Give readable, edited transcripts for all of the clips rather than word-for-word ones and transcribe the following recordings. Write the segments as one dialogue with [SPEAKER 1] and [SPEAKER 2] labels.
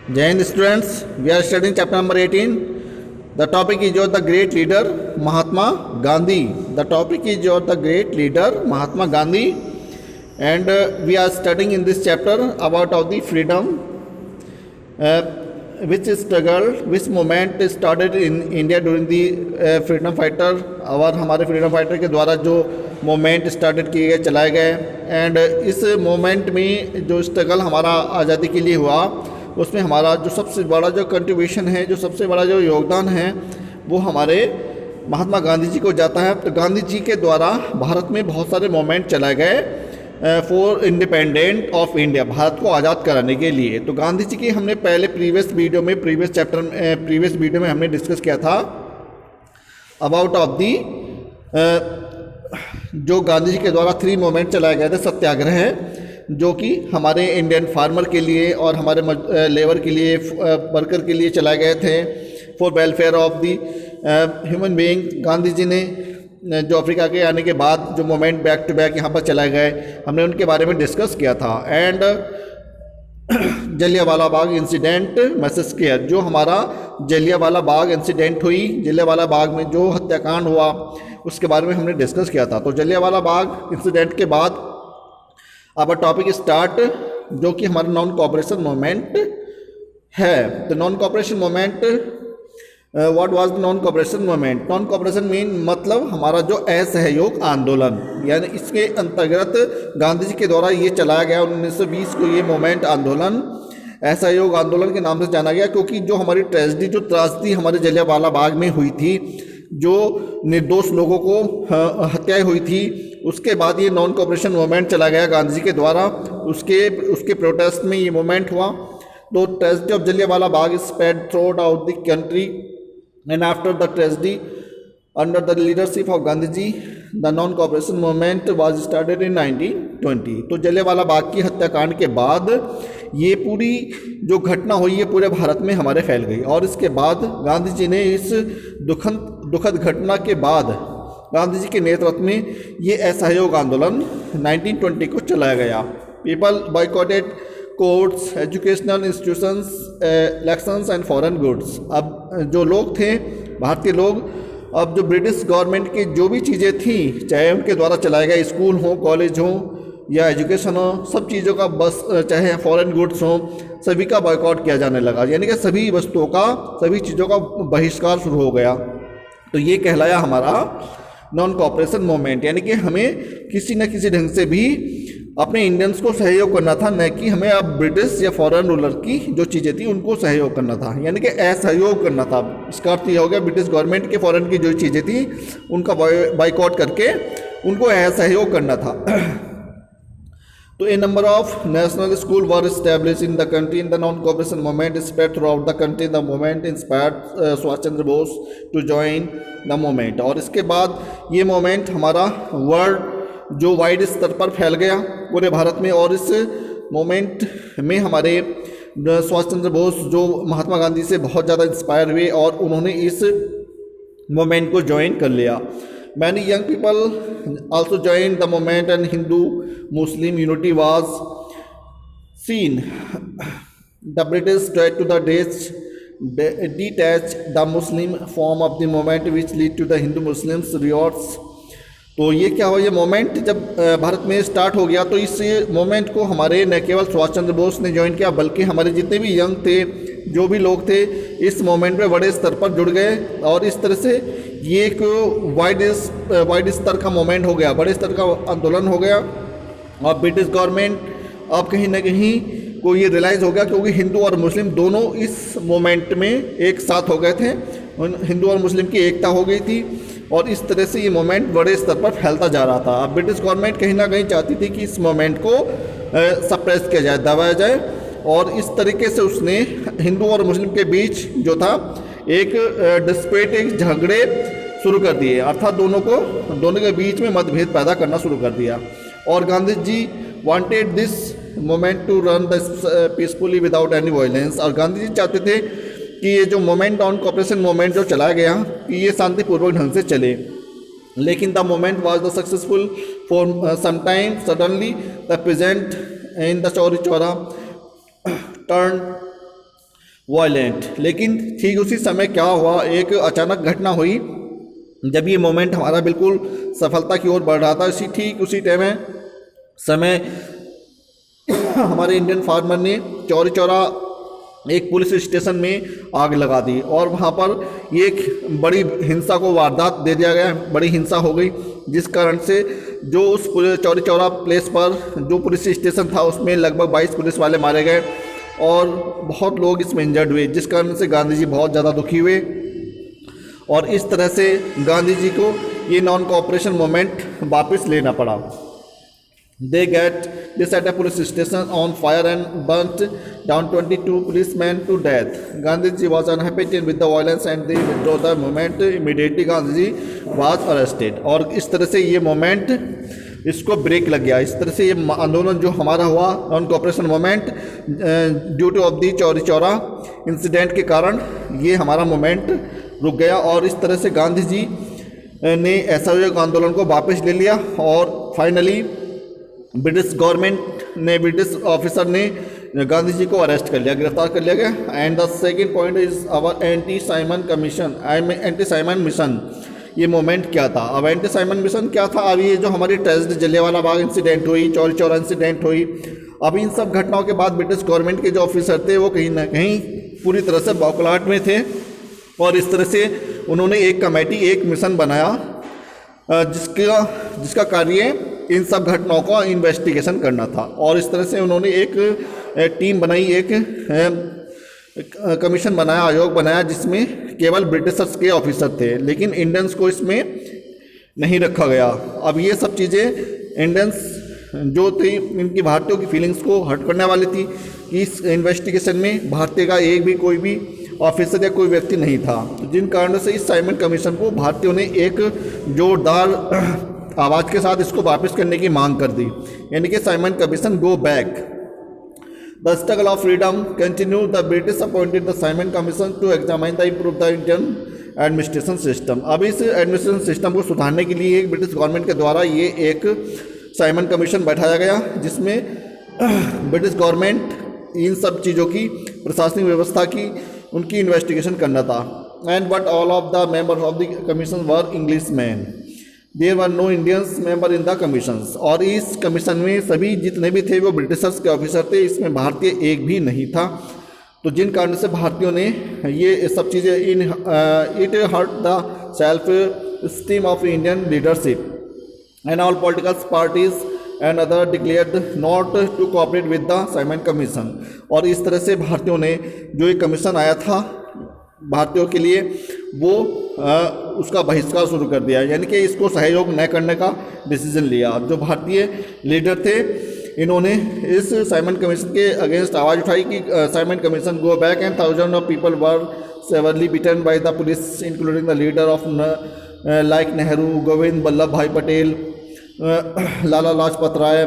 [SPEAKER 1] Jai Hind students, we are studying chapter number 18. The topic is your the great leader Mahatma Gandhi. The topic is your the great leader Mahatma Gandhi, and we are studying in this chapter about of the freedom, which struggle, which movement started in India during the freedom fighter और हमारे freedom fighter के द्वारा जो moment started किए गए चलाए गए and इस मोमेंट में जो स्ट्रगल हमारा आज़ादी के लिए हुआ उसमें हमारा जो सबसे बड़ा जो कंट्रीब्यूशन है, जो सबसे बड़ा जो योगदान है वो हमारे महात्मा गांधी जी को जाता है। तो गांधी जी के द्वारा भारत में बहुत सारे मोमेंट चलाए गए for independent of India, Bharat को आज़ाद कराने के लिए। तो गांधी जी की हमने पहले प्रीवियस वीडियो में हमने डिस्कस किया था अबाउट ऑफ दी जो गांधी जी के द्वारा 3 मोमेंट चलाए गए थे। सत्याग्रह है जो कि हमारे इंडियन फार्मर के लिए और हमारे लेबर के लिए, वर्कर के लिए चलाए गए थे for welfare of the human being. Gandhi ji ने जो अफ्रीका के आने के बाद जो मोमेंट बैक टू बैक यहाँ पर चलाए गए हमने उनके बारे में डिस्कस किया था। And Jallianwala Bagh incident message care, जो हमारा जलियांवाला बाग इंसिडेंट हुई, जलियांवाला बाग में जो हत्याकांड हुआ उसके बारे में हमने डिस्कस किया था। तो जलियांवाला बाग इंसिडेंट के बाद अब टॉपिक स्टार्ट जो कि हमारा नॉन कोऑपरेशन मूवमेंट है। तो non cooperation movement, what was the non cooperation movement? Non cooperation mean मतलब हमारा जो असहयोग आंदोलन, यानी इसके अंतर्गत गांधी जी के द्वारा ये चलाया गया 1920 को ये मूवमेंट आंदोलन असहयोग आंदोलन के नाम से जाना गया, क्योंकि जो हमारी ट्रेजेडी, जो त्रासदी हमारे जलियांवाला बाग में हुई थी, जो निर्दोष लोगों को हत्याएं हुई थी, उसके बाद ये नॉन कोऑपरेशन मूवमेंट चला गया गांधी जी के द्वारा। उसके प्रोटेस्ट में ये मूवमेंट हुआ। तो tragedy of Jallianwala Bagh spread throughout the country and after the tragedy under the leadership of Gandhi ji the non cooperation movement was started in 1920। तो जलियांवाला बाग की हत्याकांड के बाद ये पूरी जो घटना हुई है पूरे भारत में हमारे फैल गई, और इसके बाद गांधी जी ने इस दुखद घटना के बाद गांधी जी के नेतृत्व में ये असहयोग आंदोलन 1920 को चलाया गया। People boycotted courts, educational institutions, elections and foreign goods. अब जो लोग थे, भारतीय लोग, अब जो ब्रिटिश गवर्नमेंट की जो भी चीज़ें थी, चाहे उनके द्वारा चलाए गए स्कूल हो, कॉलेज हो या एजुकेशन हो, सब चीज़ों का बस, चाहे फॉरेन गुड्स हो, सभी का बॉयकॉट किया जाने लगा, यानी कि सभी वस्तुओं का, सभी चीज़ों का बहिष्कार शुरू हो गया। तो ये कहलाया हमारा नॉन कोऑपरेशन मूवमेंट, यानी कि हमें किसी न किसी ढंग से भी अपने इंडियंस को सहयोग करना था, न कि हमें अब ब्रिटिश या फॉरेन रूलर की जो चीज़ें थी उनको सहयोग करना था, यानी कि असहयोग करना था। इसका अर्थ यह हो गया ब्रिटिश गवर्नमेंट के फॉरेन की जो चीज़ें थी उनका बाइकआउट करके उनको असहयोग करना था। तो a number of national schools were established in the country in the non-cooperation movement spread throughout the country. The movement inspired Subhash Chandra Bose to join the movement। और इसके बाद ये मोमेंट हमारा वर्ल्ड जो वाइड स्तर पर फैल गया पूरे भारत में, और इस मोमेंट में हमारे सुभाष चंद्र बोस जो महात्मा गांधी से बहुत ज़्यादा इंस्पायर हुए और उन्होंने इस मोमेंट को ज्वाइन कर लिया। Many young people also joined the movement and Hindu-Muslim unity was seen. The British tried to detach the Muslim form of the movement, which lead to the Hindu-Muslims riots। तो ये क्या हुआ, ये moment जब भारत में start हो गया तो इस मोमेंट को हमारे न केवल सुभाष चंद्र बोस ने ज्वाइन किया, बल्कि हमारे जितने भी यंग थे, जो भी लोग थे, इस मोमेंट में बड़े स्तर पर जुड़ गए, और इस तरह से ये एक वाइड स्तर का मोमेंट हो गया, बड़े स्तर का आंदोलन हो गया। और ब्रिटिश गवर्नमेंट अब कहीं ना कहीं को ये रियलाइज़ हो गया, क्योंकि हिंदू और मुस्लिम दोनों इस मोमेंट में एक साथ हो गए थे, हिंदू और मुस्लिम की एकता हो गई थी, और इस तरह से ये मोमेंट बड़े स्तर पर फैलता जा रहा था। अब ब्रिटिश गवर्नमेंट कहीं ना कहीं चाहती थी कि इस मोमेंट को सप्रेस किया जाए, दबाया जाए, और इस तरीके से उसने हिंदू और मुस्लिम के बीच जो था एक डिस्प्यूट, एक झगड़े शुरू कर दिए, अर्थात दोनों के बीच में मतभेद पैदा करना शुरू कर दिया। और Gandhi ji wanted this moment to run the peacefully without any violence. और गांधी जी चाहते थे कि ये जो मोमेंट ऑन कोऑपरेशन मोमेंट जो चलाया गया कि ये शांतिपूर्वक ढंग से चले, लेकिन the moment was the successful for some time. Suddenly the present in the Chauri Chaura turned violent. लेकिन ठीक उसी समय क्या हुआ, एक अचानक घटना हुई जब ये मोमेंट हमारा बिल्कुल सफलता की ओर बढ़ रहा था। ठीक उसी टाइम समय हमारे इंडियन फार्मर ने चौरी चौरा एक पुलिस स्टेशन में आग लगा दी और वहाँ पर एक बड़ी हिंसा को वारदात दे दिया गया, बड़ी हिंसा हो गई, जिस कारण से जो उस चौरी चौरा प्लेस पर जो पुलिस स्टेशन था उसमें लगभग 22 पुलिस वाले मारे गए और बहुत लोग इसमें इंजर्ड हुए, जिस कारण से गांधी जी बहुत ज़्यादा दुखी हुए और इस तरह से गांधी जी को ये नॉन कोऑपरेशन मूवमेंट वापस लेना पड़ा। They set a police station on fire and burnt down 22 policemen to death. Gandhiji was unhappy with the violence and they withdrew the movement. Immediately Gandhiji was arrested. और इस तरह से ये moment इसको break लग गया। इस तरह से ये आंदोलन जो हमारा हुआ non cooperation movement due two of the Chauri Chaura incident के कारण ये हमारा मूवमेंट रुक गया और इस तरह से गांधी जी ने असहयोग आंदोलन को वापस ले लिया और फाइनली ब्रिटिश गवर्नमेंट ने, ब्रिटिश ऑफिसर ने गांधी जी को अरेस्ट कर लिया, गिरफ्तार कर लिया गया। And the second point is our anti Simon commission, anti Simon mission. ये मूवमेंट क्या था? अब एंटी साइमन मिशन क्या था? अब ये जो हमारी ट्रेजेडी जलियांवाला बाग इंसिडेंट हुई, चौरी चौरा इंसिडेंट हुई, अब इन सब घटनाओं के बाद ब्रिटिश गवर्नमेंट के जो ऑफिसर थे वो कहीं ना कहीं पूरी तरह से बौखलाहट में थे और इस तरह से उन्होंने एक कमेटी, एक मिशन बनाया जिसका कार्य इन सब घटनाओं का इन्वेस्टिगेशन करना था और इस तरह से उन्होंने एक टीम बनाई, एक कमीशन बनाया, आयोग बनाया जिसमें केवल ब्रिटिशर्स के ऑफिसर थे, लेकिन इंडियंस को इसमें नहीं रखा गया। अब ये सब चीज़ें इंडियंस जो थी, इनकी भारतीयों की फीलिंग्स को हर्ट करने वाली थी कि इस इन्वेस्टिगेशन में भारतीय का एक भी कोई भी ऑफिसर या कोई व्यक्ति नहीं था, जिन कारणों से इस साइमन कमीशन को भारतीयों ने एक जोरदार आवाज़ के साथ इसको वापस करने की मांग कर दी, यानी कि Simon commission go back. The struggle of freedom continue, the British appointed the Simon commission to examine the improve the Indian administration system. अब इस एडमिनिस्ट्रेशन सिस्टम को सुधारने के लिए एक ब्रिटिश गवर्नमेंट के द्वारा ये एक साइमन कमीशन बैठाया गया जिसमें ब्रिटिश गवर्नमेंट इन सब चीज़ों की, प्रशासनिक व्यवस्था की, उनकी इन्वेस्टिगेशन करना था। And but all of the members of the commission were English man, there were no Indians member in the commissions. और इस कमीशन में सभी जितने भी थे वो ब्रिटिशर्स के ऑफिसर थे, इसमें भारतीय एक भी नहीं था। तो जिन कारण से भारतीयों ने ये सब चीज़ें it hurt the self esteem of Indian leadership and all political parties and other declared not to cooperate with the Simon commission. और इस तरह से भारतीयों ने जो एक कमीशन आया था भारतीयों के लिए वो उसका बहिष्कार शुरू कर दिया, यानी कि इसको सहयोग न करने का डिसीजन लिया। जो भारतीय लीडर थे इन्होंने इस साइमन कमीशन के अगेंस्ट आवाज़ उठाई कि Simon commission go back and thousand of people were severely beaten by the police including the leader of like Nehru, Govind Ballabh Bhai Patel, लाला लाजपत राय।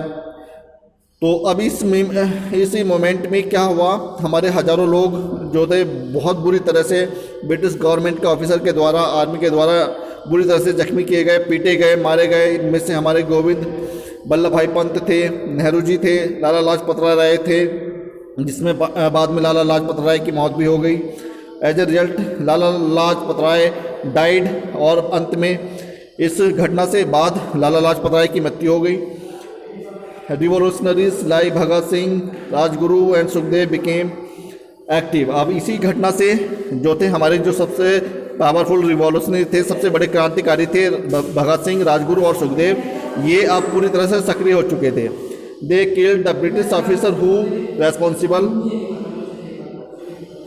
[SPEAKER 1] तो अब इसी मोमेंट में क्या हुआ, हमारे हज़ारों लोग जो थे बहुत बुरी तरह से ब्रिटिश गवर्नमेंट के ऑफिसर के द्वारा, आर्मी के द्वारा बुरी तरह से जख्मी किए गए, पीटे गए, मारे गए। इनमें से हमारे गोविंद बल्लभ भाई पंत थे, नेहरू जी थे, लाला लाजपत राय थे, जिसमें बाद में लाला लाजपत राय की मौत भी हो गई। As a result Lala Lajpat Rai died और अंत में इस घटना से बाद लाला लाजपत राय की मृत्यु हो गई। Revolutionaries like Bhagat Singh, Rajguru and Sukhdev became active. अब इसी घटना से जो थे हमारे जो सबसे पावरफुल रिवॉल्यूशनरी थे, सबसे बड़े क्रांतिकारी थे भगत सिंह, राजगुरु और सुखदेव, ये अब पूरी तरह से सक्रिय हो चुके थे। They killed the British officer who responsible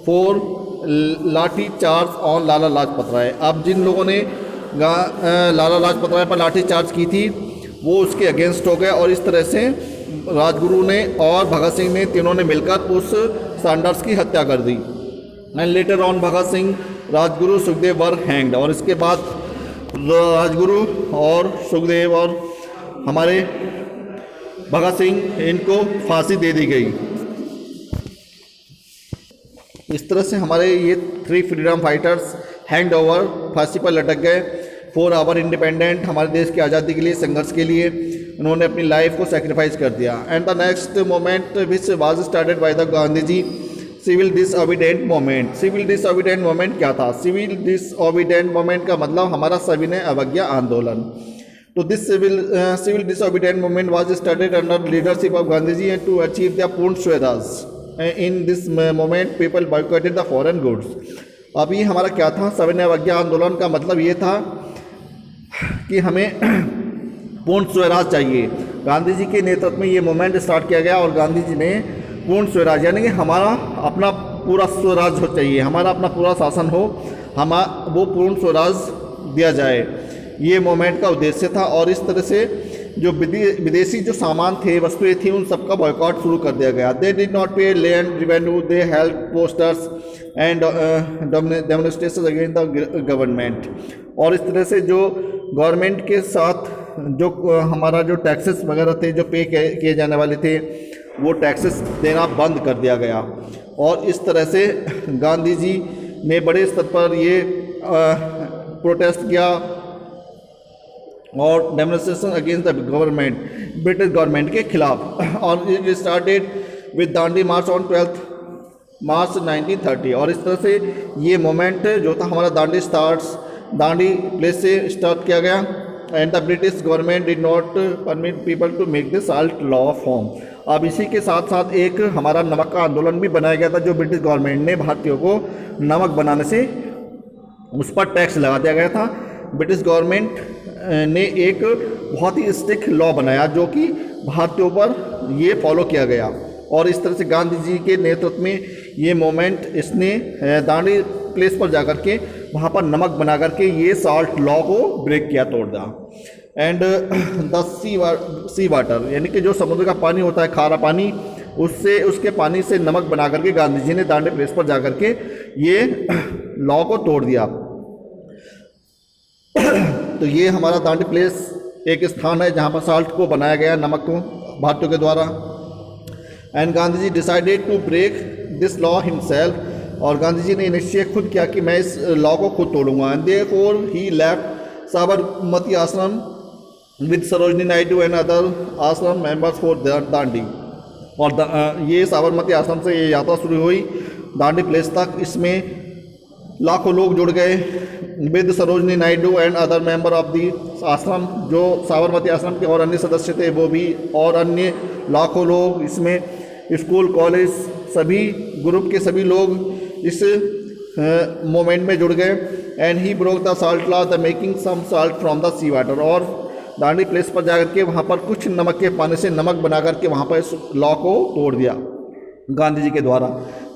[SPEAKER 1] for लाठी चार्ज ऑन लाला लाजपत राय। अब जिन लोगों ने लाला लाजपत राय पर लाठी चार्ज की थी वो उसके अगेंस्ट हो गए और इस तरह से राजगुरु ने और भगत सिंह ने, तीनों ने मिलकर उस सैंडर्स की हत्या कर दी। And later on Bhagat Singh, Rajguru, Sukhdev were hanged. और इसके बाद राजगुरु और सुखदेव और हमारे भगत सिंह, इनको फांसी दे दी गई। इस तरह से हमारे ये 3 फ्रीडम फाइटर्स हैंड ओवर, फांसी पर लटक गए। 4 आवर इंडिपेंडेंट, हमारे देश की आज़ादी के लिए, संघर्ष के लिए उन्होंने अपनी लाइफ को सेक्रीफाइस कर दिया। And the next moment which was started by the Gandhi ji civil disobedient movement. Civil disobedient movement क्या था? सिविल डिसओबीडेंट मूवमेंट का मतलब हमारा सविनय अवज्ञा आंदोलन। तो this civil disobedient movement was started under leadership of Gandhi ji and to achieve the Purna Swaraj. In this movement people boycotted the foreign goods. अभी हमारा क्या था? सविनय अवज्ञा आंदोलन का मतलब ये था कि हमें पूर्ण स्वराज चाहिए। गांधी जी के नेतृत्व में ये मूवमेंट स्टार्ट किया गया और गांधी जी ने पूर्ण स्वराज यानी कि हमारा अपना पूरा स्वराज हो चाहिए, हमारा अपना पूरा शासन हो, वो पूर्ण स्वराज दिया जाए, ये मूवमेंट का उद्देश्य था। और इस तरह से जो विदेशी जो सामान थे, वस्तुएं थी, उन सबका बॉयकॉट शुरू कर दिया गया। दे डिड नॉट पे land revenue, they held posters and demonstration against the government. और इस तरह से जो गवर्नमेंट के साथ जो हमारा जो टैक्सेस वगैरह थे जो पे किए जाने वाले थे, वो टैक्सेस देना बंद कर दिया गया। और इस तरह से गांधी जी ने बड़े स्तर पर ये प्रोटेस्ट किया और demonstration against the government, British government के खिलाफ। और it started with Dandi march on 12 मार्च 1930। और इस तरह से ये मोमेंट जो था हमारा दांडी प्लेस से स्टार्ट किया गया। And the British government did not permit people to make the salt law of home. अब इसी के साथ साथ एक हमारा नमक का आंदोलन भी बनाया गया था, जो ब्रिटिश गवर्नमेंट ने भारतीयों को नमक बनाने से उस पर टैक्स लगा दिया गया था। ब्रिटिश गवर्नमेंट ने एक बहुत ही स्ट्रिक्ट लॉ बनाया जो कि भारतीयों पर ये फॉलो किया गया। और इस तरह से गांधी जी के नेतृत्व में ये मूवमेंट इसने दांडी प्लेस पर जाकर के वहाँ पर नमक बना करके ये साल्ट लॉ को ब्रेक किया, तोड़ दिया। एंड द सी वाटर यानी कि जो समुद्र का पानी होता है, खारा पानी, उसके पानी से नमक बना करके गांधी जी ने दांडी प्लेस पर जाकर के ये लॉ को तोड़ दिया। तो ये हमारा दांडी प्लेस एक स्थान है जहाँ पर साल्ट को बनाया गया, नमक को, भारतीयों के द्वारा। And Gandhi ji decided to break this law himself. और गांधी जी ने निश्चय खुद किया कि मैं इस लॉ को खुद तोड़ूंगा। And therefore he left Sabarmati Ashram with Sarojini Naidu and other ashram members for Dandi. और ये साबरमती आश्रम से ये यात्रा शुरू हुई दांडी प्लेस तक। इसमें लाखों लोग जुड़ गए with Sarojini Naidu and other member of the आश्रम। जो साबरमती आश्रम के और अन्य सदस्य थे वो भी, और अन्य लाखों लोग इसमें, स्कूल कॉलेज सभी ग्रुप के सभी लोग इस मूवमेंट में जुड़ गए। And he broke the salt law the making some salt from the sea water. और दांडी प्लेस पर जाकर के वहाँ पर कुछ नमक के पानी से नमक बना करके वहाँ पर इस लॉ को तोड़ दिया गांधी जी के द्वारा।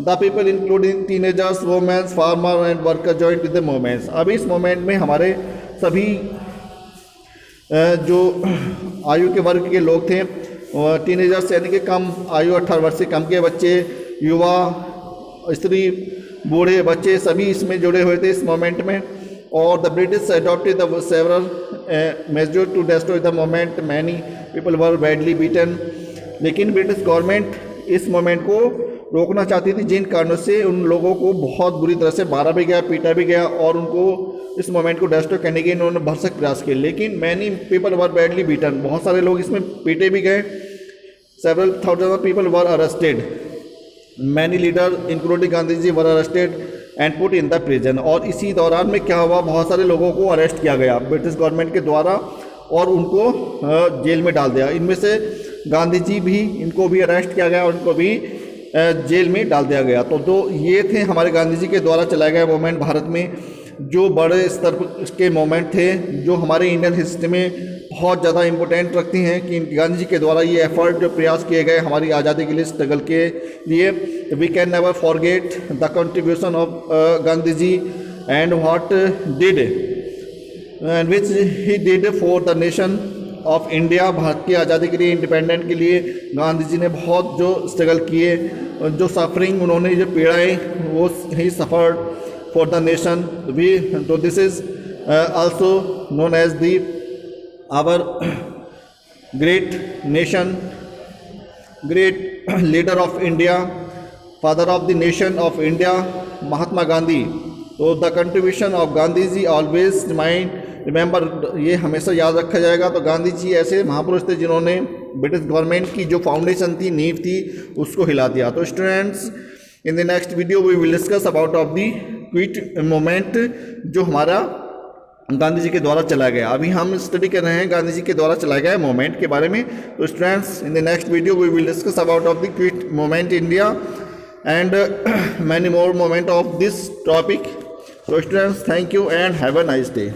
[SPEAKER 1] The people including teenagers, womens, farmer and worker joint with the movements. अब इस मूवमेंट में हमारे सभी जो आयु के वर्ग के लोग थे, टीनेजर्स यानी कि कम आयु 18 वर्ष से कम के बच्चे, युवा, स्त्री, बूढ़े, बच्चे सभी इसमें जुड़े हुए थे इस मोमेंट में। और the British adopted the several measure to destroy the moment, many people were badly beaten. लेकिन ब्रिटिश गवर्नमेंट इस मोमेंट को रोकना चाहती थी, जिन कारणों से उन लोगों को बहुत बुरी तरह से मारा भी गया, पीटा भी गया और उनको इस मोमेंट को डिस्ट्रॉय करने के उन्होंने भरसक प्रयास किए। लेकिन many people were badly beaten, बहुत सारे लोग इसमें पीटे भी गए। Several thousand of people were arrested, many leader including Gandhi ji were arrested and put in the prison. और इसी दौरान में क्या हुआ, बहुत सारे लोगों को अरेस्ट किया गया ब्रिटिश गवर्नमेंट के द्वारा और उनको जेल में डाल दिया। इनमें से गांधी जी भी, इनको भी अरेस्ट किया गया और उनको भी जेल में डाल दिया गया। तो ये थे हमारे गांधी जी के द्वारा चलाए गए मूवमेंट भारत में, जो बड़े स्तर के मूवमेंट थे, जो हमारे इंडियन हिस्ट्री में बहुत ज़्यादा इम्पोर्टेंट रखती हैं कि गांधी जी के द्वारा ये एफर्ट जो प्रयास किए गए हमारी आज़ादी के लिए स्ट्रगल के लिए। We can never forget the contribution of Gandhi ji and what did and which he did for the nation of India. Bharat की आज़ादी के लिए, इंडिपेंडेंट के लिए गांधी जी ने बहुत जो स्ट्रगल किए, जो सफरिंग उन्होंने, जो पीड़ाएँ, वो ही suffered for the nation. We तो this is also known as the our great nation, great leader of India, father of the nation of India, Mahatma Gandhi. तो the contribution of Gandhi ji always remember, ये हमेशा याद रखा जाएगा। तो गांधी जी ऐसे महापुरुष थे जिन्होंने ब्रिटिश गवर्नमेंट की जो फाउंडेशन थी, नींव थी, उसको हिला दिया। तो students, in the next video we will discuss about of the quit movement जो हमारा गांधी जी के द्वारा चला गया। अभी हम स्टडी कर रहे हैं गांधी जी के द्वारा चलाया गया मूवमेंट के बारे में। तो students, in the next video we will discuss about of the quit movement India and many more moment of this topic. So students, thank you and have a nice day.